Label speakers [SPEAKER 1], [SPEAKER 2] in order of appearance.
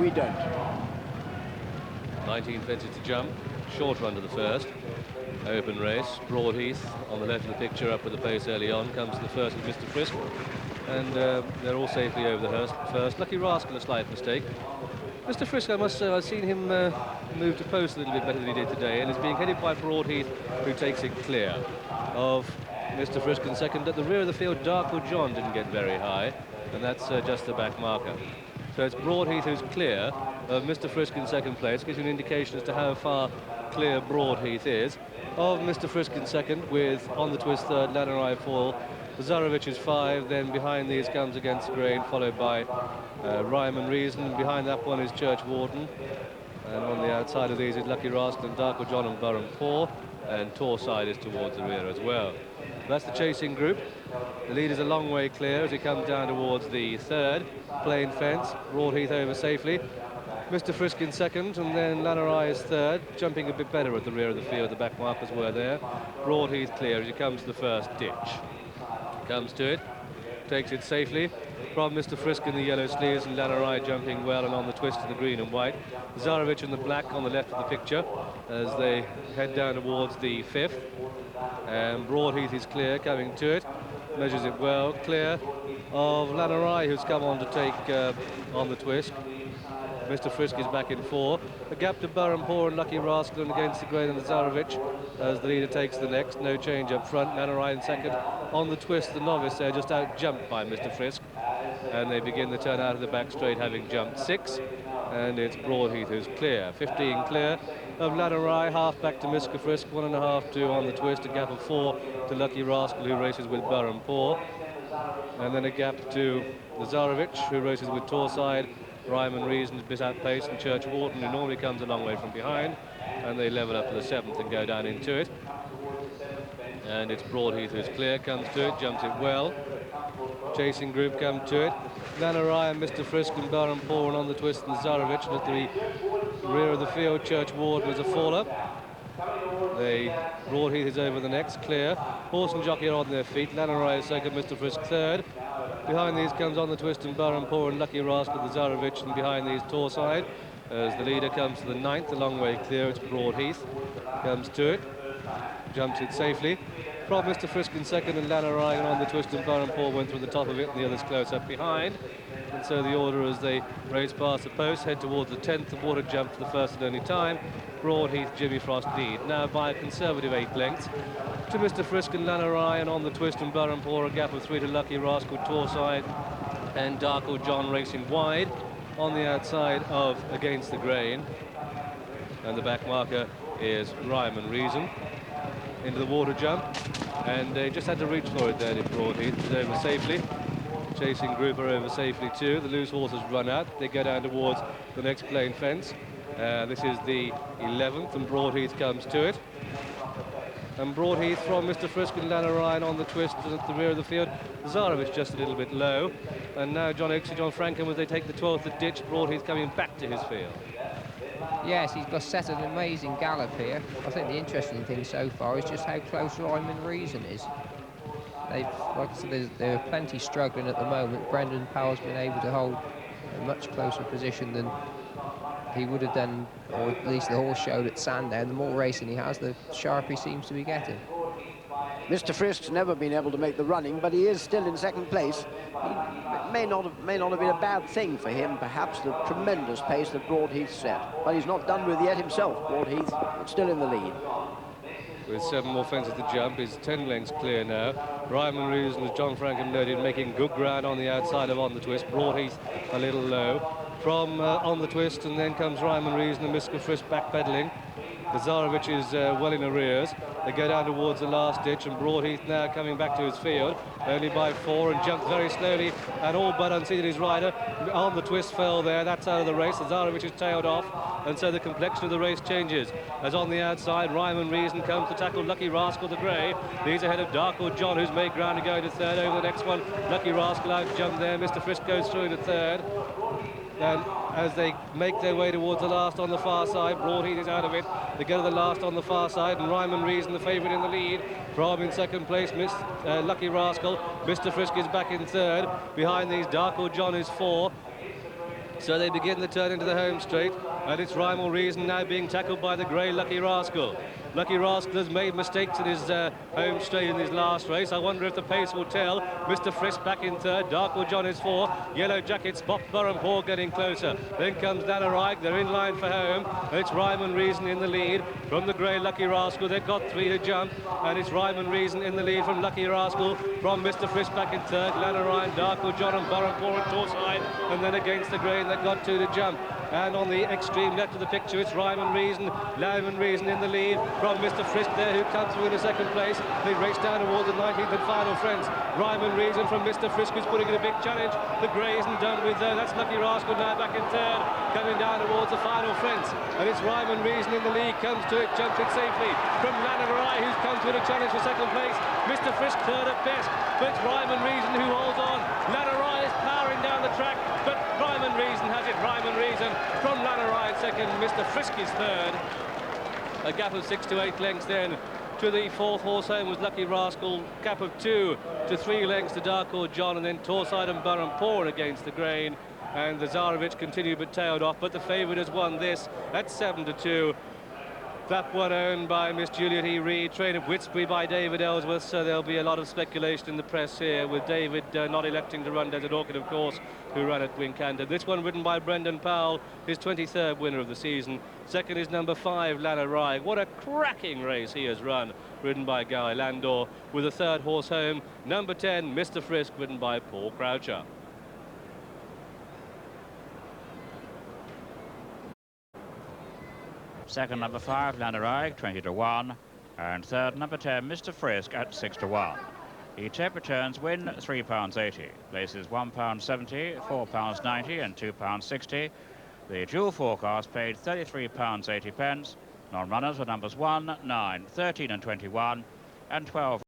[SPEAKER 1] we don't.
[SPEAKER 2] 19 fences to jump, short run to the first. Open race, Broadheath on the left of the picture, up with the pace early on. Comes to the first with Mr. Frisk, and they're all safely over the Hurst first. Lucky Rascal, a slight mistake. Mr. Frisk, I must say, I've seen him move to post a little bit better than he did today, and is being headed by Broadheath, who takes it clear of Mr. Frisk in second. At the rear of the field, Darkwood John didn't get very high, and that's just the back marker. So it's Broadheath who's clear of Mr. Frisk in second place. Gives you an indication as to how far clear Broadheath is of Mr. Frisk in second, with on the twist third, Lannerai four. Zarovich is 5, then behind these comes Against the Grain, followed by Rhyme and Reason. Behind that one is Churchwarden, and on the outside of these is Lucky Rascal and Darkwood John and Burham 4, and Torside is towards the rear as well. That's the chasing group. The lead is a long way clear as he comes down towards the third plain fence. Broadheath over safely. Mr. Frisk in second, and then Lannerai is third, jumping a bit better at the rear of the field. The back markers were there. Broadheath clear as he comes to the first ditch. Comes to it, takes it safely from Mr. Frisk in the yellow sleeves, and Lannerai jumping well and on the twist in the green and white. Zarovich in the black on the left of the picture as they head down towards the fifth. And Broadheath is clear, coming to it, measures it well, clear of Lannerai, who's come on to take on the twist. Mr. Frisk is back in 4. A gap to Burham Poor and Lucky Rascal, and Against the Grain and Zarovich as the leader takes the next. No change up front. Lannerai in second. On the twist, the novice there just out jumped by Mr. Frisk, and they begin the turn out of the back straight, having jumped 6. And it's Broadheath who's clear. 15 clear of Lannerai, half back to Mr. Frisk, 1.5 to on the twist, a gap of 4 to Lucky Rascal, who races with Burham Poor, and then a gap to Zarovich, who races with Torside. Rhyme and Reason is a bit outpaced, and Churchwarden, who normally comes a long way from behind, and they level up to the 7th and go down into it. And it's Broadheath who's clear, comes to it, jumps it well. Chasing group come to it. Lannerai and Mr. Frisk and Burham Poor, and on the twist and Zarovich, and at the rear of the field, Churchwarden is a faller. Broadheath is over the next, clear. Horse and jockey are on their feet. Lannerai is second, Mr. Frisk third. Behind these comes on the twist and Burham Poor and Lucky Rascal, the Zarovich, and behind these Torside. As the leader comes to the 9th, a long way clear, it's Broadheath. Comes to it, jumps it safely. From Mr. Frisk in second, and Lannerai on the twist and Burham Poor went through the top of it, and the others close up behind. And so the order as they race past the post, head towards the 10th, the water jump for the first and only time. Broadheath, Jimmy Frost lead, now by a conservative 8 lengths. To Mr. Frisk and Lannerai, and on the twist and Burham Poor, a gap of 3 to Lucky Rascal, Torside, and Darkwood John racing wide on the outside of Against the Grain. And the back marker is Rhyme and Reason. Into the water jump, and they just had to reach for it there, did Broadheath. It's over safely. Chasing group are over safely too. The loose horses run out. They go down towards the next plain fence. This is the 11th, and Broadheath comes to it. And Broadheath from Mr. Frisk and Lannerai on the twist and at the rear of the field. Zarovich just a little bit low. And now John Oaksey, John Frankham, as they take the 12th at ditch. Broadheath coming back to his field.
[SPEAKER 3] Yes, he's got set an amazing gallop here. I think the interesting thing so far is just how close Rhyme and Reason is. Like I said, there are plenty struggling at the moment. Brendan Powell's been able to hold a much closer position than he would have done, or at least the horse showed at Sandown. The more racing he has, the sharper he seems to be getting.
[SPEAKER 1] Mr. Frisk's never been able to make the running, but he is still in second place. It may not have been a bad thing for him, perhaps, the tremendous pace that Broadheath set. But he's not done with yet himself, Broadheath, still in the lead.
[SPEAKER 2] With 7 more fences to jump, is 10 lengths clear now. Rhyme and Reason, as John Frankham noted, making good ground on the outside of On the Twist. Broadheath a little low. From On the Twist, and then comes Rhyme and Reason and Mr. Frisk backpedaling. Zarovich is well in arrears. They go down towards the last ditch, and Broadheath now coming back to his field, only by 4, and jumped very slowly, and all but unseated his rider. On the Twist fell there, that's out of the race. Zarovich is tailed off, and so the complexion of the race changes. As on the outside, Rhyme and Reason comes to tackle Lucky Rascal the Grey. He's ahead of Darkwood John, who's made ground to go into third. Over the next one, Lucky Rascal out jumped there. Mr. Frisk goes through into third. And as they make their way towards the last on the far side, Broadheath is out of it. They go to the last on the far side, and Rhyme and Reason, the favourite in the lead. From in second place, Lucky Rascal. Mr. Frisk is back in third. Behind these, Darkwood John is 4. So they begin the turn into the home straight, and it's Rhyme or Reason now being tackled by the grey Lucky Rascal. Lucky Rascal has made mistakes in his home straight in his last race. I wonder if the pace will tell. Mr. Frisk back in third. Darko John is fourth. Yellow Jackets, Bob Burren-Paul getting closer. Then comes Lanarike. They're in line for home. It's Rhyme and Reason in the lead from the grey Lucky Rascal. They've got 3 to jump, and it's Rhyme and Reason in the lead from Lucky Rascal, from Mr. Frisk back in third. Lanarike, Darko John and Burren-Paul at Torside, and then against the grey, they've got 2 to jump. And on the extreme left of the picture, it's Rhyme and Reason in the lead from Mr. Frisk there, who comes through in the second place. They race down towards the 19th and final friends. Rhyme and Reason from Mr. Frisk, who's putting in a big challenge. The grey isn't done with there. That's Lucky Rascal now back in third, coming down towards the final friends. And it's Rhyme and Reason in the lead, comes to it, jumps it safely from Lanarike, who's come to a challenge for second place. Mr. Frisk third at best, but it's Rhyme and Reason who holds on. Lanarike is powering down the track, but Rhyme and Reason has it. Rhyme and Reason from Lanarike second, Mr. Frisk is third. A gap of 6 to 8 lengths then to the 4th horse home was Lucky Rascal. Gap of 2 to 3 lengths to Darko John, and then Torside and Burren-Paul against the grain. And the Zarovich continued but tailed off, but the favourite has won this at 7 to 2. That one owned by Miss Juliet E. Reid, trained at Whitby by David Elsworth, so there'll be a lot of speculation in the press here, with David not electing to run Desert Orchid, of course, who ran at Wincanton. This one ridden by Brendan Powell, his 23rd winner of the season. Second is number 5, Lanarike. What a cracking race he has run, ridden by Guy Landor, with a 3rd horse home, number 10, Mr. Frisk, ridden by Paul Croucher.
[SPEAKER 4] Second, number 5, Lanarike, 20 to 1. And third, number 10, Mr. Frisk, at 6 to 1. The tip returns win £3.80. Places £1.70, £4.90 and £2.60. The dual forecast paid £33.80. Non-runners were numbers 1, 9, 13 and 21 and 12.